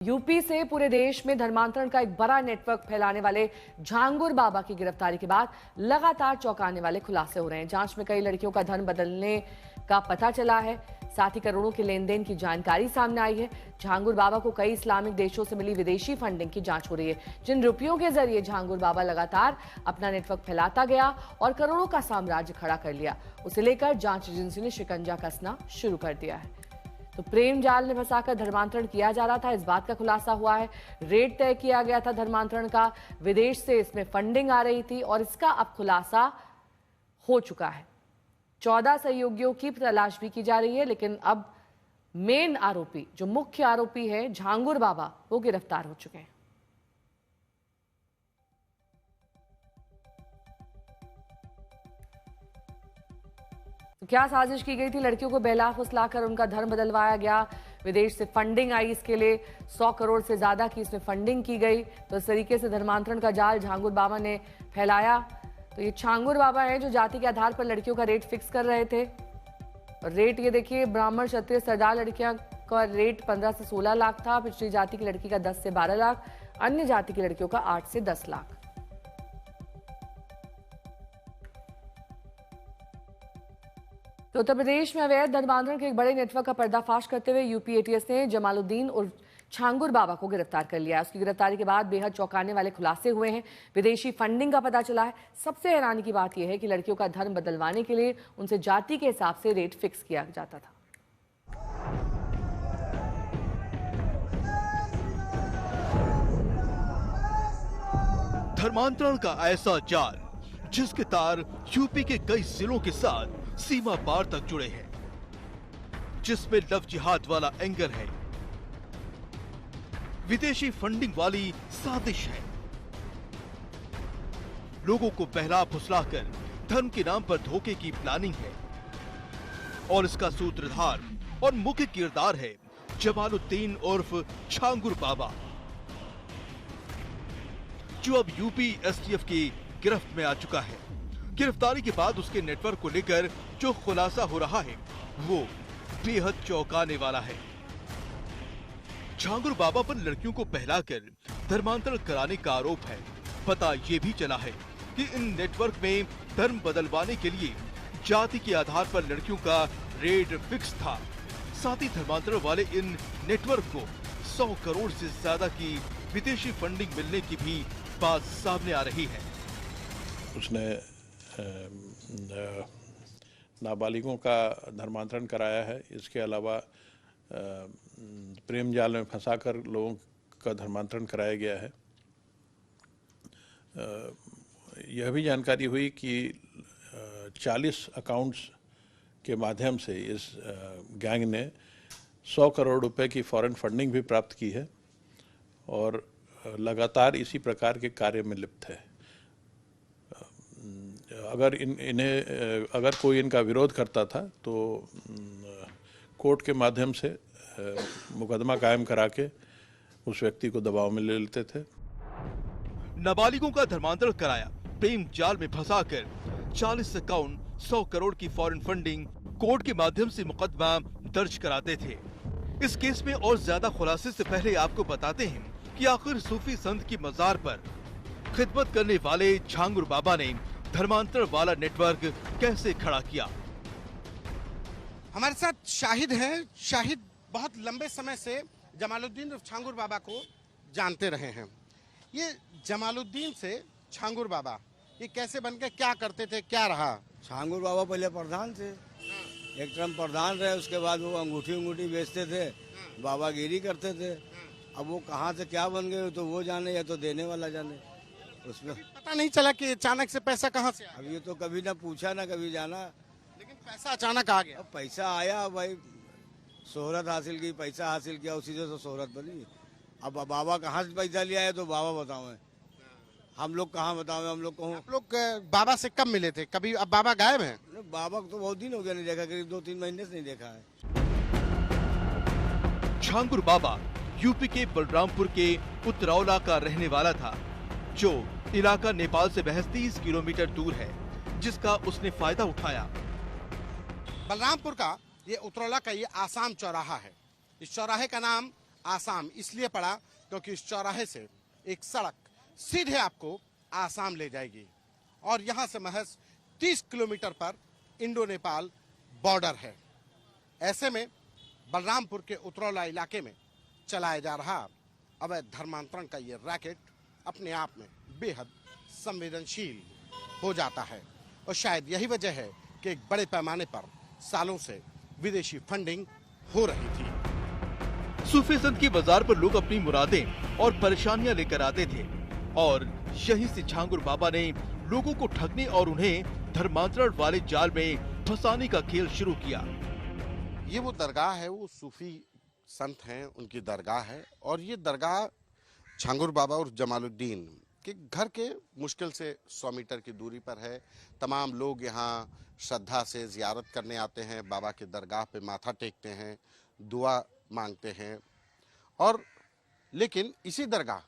UP से पूरे देश में धर्मांतरण का एक बड़ा नेटवर्क फैलाने वाले झांगुर बाबा की गिरफ्तारी के बाद लगातार चौंकाने वाले खुलासे हो रहे हैं। जांच में कई लड़कियों का धर्म बदलने का पता चला है, साथ ही करोड़ों के लेन देन की जानकारी सामने आई है। झांगुर बाबा को कई इस्लामिक देशों से मिली विदेशी फंडिंग की जांच हो रही है। जिन रुपयों के जरिए झांगुर बाबा लगातार अपना नेटवर्क फैलाता गया और करोड़ों का साम्राज्य खड़ा कर लिया, उसे लेकर जांच एजेंसी ने शिकंजा कसना शुरू कर दिया है। तो प्रेम जाल में फंसाकर धर्मांतरण किया जा रहा था, इस बात का खुलासा हुआ है। रेट तय किया गया था धर्मांतरण का, विदेश से इसमें फंडिंग आ रही थी और इसका अब खुलासा हो चुका है। 14 सहयोगियों की तलाश भी की जा रही है, लेकिन अब मेन आरोपी, जो मुख्य आरोपी है झांगुर बाबा, वो गिरफ्तार हो चुके हैं। तो क्या साजिश की गई थी? लड़कियों को बहला फुसलाकर उनका धर्म बदलवाया गया, विदेश से फंडिंग आई, इसके लिए 100 करोड़ से ज्यादा की इसमें फंडिंग की गई। तो इस तरीके से धर्मांतरण का जाल झांगुर बाबा ने फैलाया। तो ये झांगुर बाबा है जो जाति के आधार पर लड़कियों का रेट फिक्स कर रहे थे। और रेट ये देखिए, ब्राह्मण क्षत्रिय सरदार लड़कियां का रेट 15 से 16 लाख था, पिछड़ी जाति की लड़की का 10 से 12 लाख, अन्य जाति की लड़कियों का 8 से 10 लाख। तो उत्तर प्रदेश में अवैध धर्मांतरण के एक बड़े नेटवर्क का पर्दाफाश करते हुए यूपी एटीएस ने जमालुद्दीन और झांगुर बाबा को गिरफ्तार कर लिया है। उसकी गिरफ्तारी के बाद बेहद चौंकाने वाले खुलासे हुए हैं। विदेशी फंडिंग का पता चला है। सबसे हैरानी की बात यह है कि लड़कियों का धर्म बदलवाने के लिए उनसे जाति के हिसाब से रेट फिक्स किया जाता था। धर्मांतरण का ऐसा जाल जिसके तार यूपी के कई जिलों के साथ सीमा पार तक जुड़े हैं, जिसमें लव जिहाद वाला एंगर है, विदेशी फंडिंग वाली साजिश है, लोगों को बहला फुसलाकर धर्म के नाम पर धोखे की प्लानिंग है और इसका सूत्रधार और मुख्य किरदार है जमालुद्दीन उर्फ झांगुर बाबा, जो अब यूपी एसटीएफ की गिरफ्त में आ चुका है। गिरफ्तारी के बाद उसके नेटवर्क को लेकर जो खुलासा हो रहा है वो बेहद चौंकाने वाला है। झांगुर बाबा पर लड़कियों को बहलाकर धर्मांतरण कराने का आरोप है। पता ये भी चला है कि इन नेटवर्क में धर्म बदलवाने के लिए जाति के आधार पर लड़कियों का रेट फिक्स था। साथ ही धर्मांतरण वाले इन नेटवर्क को 100 करोड़ से ज्यादा की विदेशी फंडिंग मिलने की भी बात सामने आ रही है। उसने नाबालिगों का धर्मांतरण कराया है। इसके अलावा प्रेम जाल में फंसाकर लोगों का धर्मांतरण कराया गया है। यह भी जानकारी हुई कि 40 अकाउंट्स के माध्यम से इस गैंग ने 100 करोड़ रुपए की फॉरेन फंडिंग भी प्राप्त की है और लगातार इसी प्रकार के कार्य में लिप्त है। अगर अगर कोई इनका विरोध करता था तो कोर्ट के माध्यम से मुकदमा कायम करा के उस व्यक्ति को दबाव में ले लेते थे। नाबालिगों का धर्मांतरण कराया, प्रेम जाल में फंसाकर 40 अकाउंट 100 करोड़ की फॉरेन फंडिंग, कोर्ट के माध्यम से मुकदमा दर्ज कराते थे। इस केस में और ज्यादा खुलासे से पहले आपको बताते हैं कि आखिर सूफी संत की मजार पर खिदमत करने वाले झांगुर बाबा ने धर्मांतरण वाला नेटवर्क कैसे खड़ा किया। हमारे साथ शाहिद हैं। शाहिद बहुत लंबे समय से जमालुद्दीन और झांगुर बाबा को जानते रहे हैं। ये जमालुद्दीन से झांगुर बाबा ये कैसे बन गए, क्या करते थे, क्या रहा? झांगुर बाबा पहले प्रधान थे, एक टर्म प्रधान रहे, उसके बाद वो अंगूठी बेचते थे, बाबागिरी करते थे। अब वो कहाँ से क्या बन गए तो वो जाने या तो देने वाला जाने। उसमें पता नहीं चला कि अचानक से पैसा कहाँ से आया। अब ये तो कभी ना पूछा ना कभी जाना, लेकिन पैसा अचानक आ गया। अब पैसा आया भाई, शोहरत हासिल की, पैसा हासिल किया, उसी से तो शोहरत बनी। अब बाबा कहाँ से पैसा लिया है तो बाबा बताओ, हम लोग कहाँ बताओ, हम लोग कहूँ। आप लोग बाबा से कब मिले थे कभी? अब बाबा गायब हैं? बाबा को तो बहुत दिन हो गया नहीं देखा, करीब 2-3 महीने से नहीं देखा है। झांगुर बाबा यूपी के बलरामपुर के उतरौला का रहने वाला था, जो इलाका नेपाल से महज 30 किलोमीटर दूर है, जिसका उसने फायदा उठाया। बलरामपुर का ये उतरौला का ये आसाम चौराहा है। इस चौराहे का नाम आसाम इसलिए पड़ा क्योंकि इस चौराहे से एक सड़क सीधे आपको आसाम ले जाएगी और यहां से महज 30 किलोमीटर पर इंडो नेपाल बॉर्डर है। ऐसे में बलरामपुर के उतरौला इलाके में चलाया जा रहा अवैध धर्मांतरण का ये रैकेट अपने आप में बेहद संवेदनशील हो जाता है और शायद यही वजह है कि एक बड़े पैमाने पर सालों से विदेशी फंडिंग हो रही थी। सूफी संत की बाजार पर लोग अपनी मुरादें और परेशानियां लेकर आते थे और यहीं से झांगुर बाबा ने लोगों को ठगने और उन्हें धर्मांतरण वाले जाल में फंसाने का खेल शुरू किया। ये वो दरगाह है, वो सूफी संत हैं, उनकी दरगाह है और ये दरगाह झांगुर बाबा और जमालुद्दीन के घर के मुश्किल से 100 मीटर की दूरी पर है। तमाम लोग यहाँ श्रद्धा से जियारत करने आते हैं, बाबा के दरगाह पे माथा टेकते हैं, दुआ मांगते हैं और लेकिन इसी दरगाह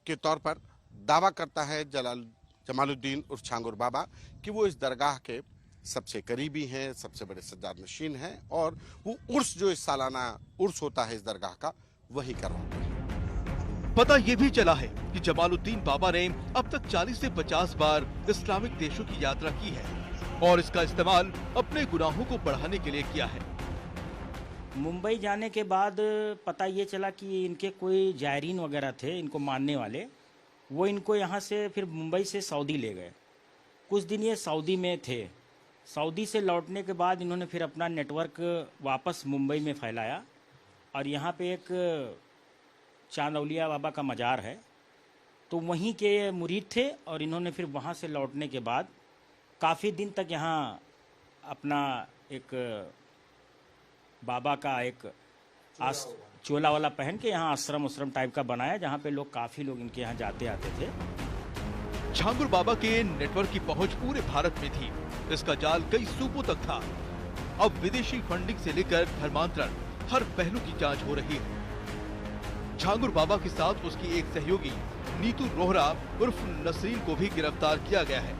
के तौर पर दावा करता है जमालुद्दीन उर्फ झांगुर बाबा कि वो इस दरगाह के सबसे करीबी हैं, सबसे बड़े सज्जाद नशीन हैं और वो उर्स जो इस सालाना उर्स होता है इस दरगाह का वही करवाते हैं। पता ये भी चला है कि जमालुद्दीन बाबा ने अब तक 40 से 50 बार इस्लामिक देशों की यात्रा की है और इसका इस्तेमाल अपने गुनाहों को बढ़ाने के लिए किया है। मुंबई जाने के बाद पता ये चला कि इनके कोई जायरीन वगैरह थे, इनको मानने वाले, वो इनको यहाँ से फिर मुंबई से सऊदी ले गए। कुछ दिन ये सऊदी में थे। सऊदी से लौटने के बाद इन्होंने फिर अपना नेटवर्क वापस मुंबई में फैलाया और यहाँ पे एक चांदौलिया बाबा का मज़ार है, तो वहीं के मुरीद थे और इन्होंने फिर वहाँ से लौटने के बाद काफ़ी दिन तक यहाँ अपना एक बाबा का एक चोला वाला पहन के यहाँ आश्रम टाइप का बनाया, जहाँ पे लोग काफ़ी लोग इनके यहाँ जाते आते थे। झांगुर बाबा के नेटवर्क की पहुंच पूरे भारत में थी। इसका जाल कई सूबों तक था। अब विदेशी फंडिंग से लेकर धर्मांतरण हर पहलू की जांच हो रही है। झांगुर बाबा के साथ उसकी एक सहयोगी नीतू रोहरा उर्फ नसरीन को भी गिरफ्तार किया गया है।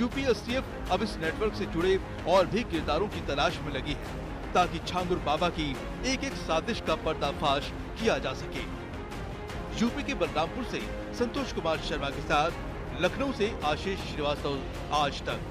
यूपीएसटीएफ अब इस नेटवर्क से जुड़े और भी किरदारों की तलाश में लगी है ताकि झांगुर बाबा की एक एक साजिश का पर्दाफाश किया जा सके। यूपी के बलरामपुर से संतोष कुमार शर्मा के साथ लखनऊ से आशीष श्रीवास्तव, आज तक।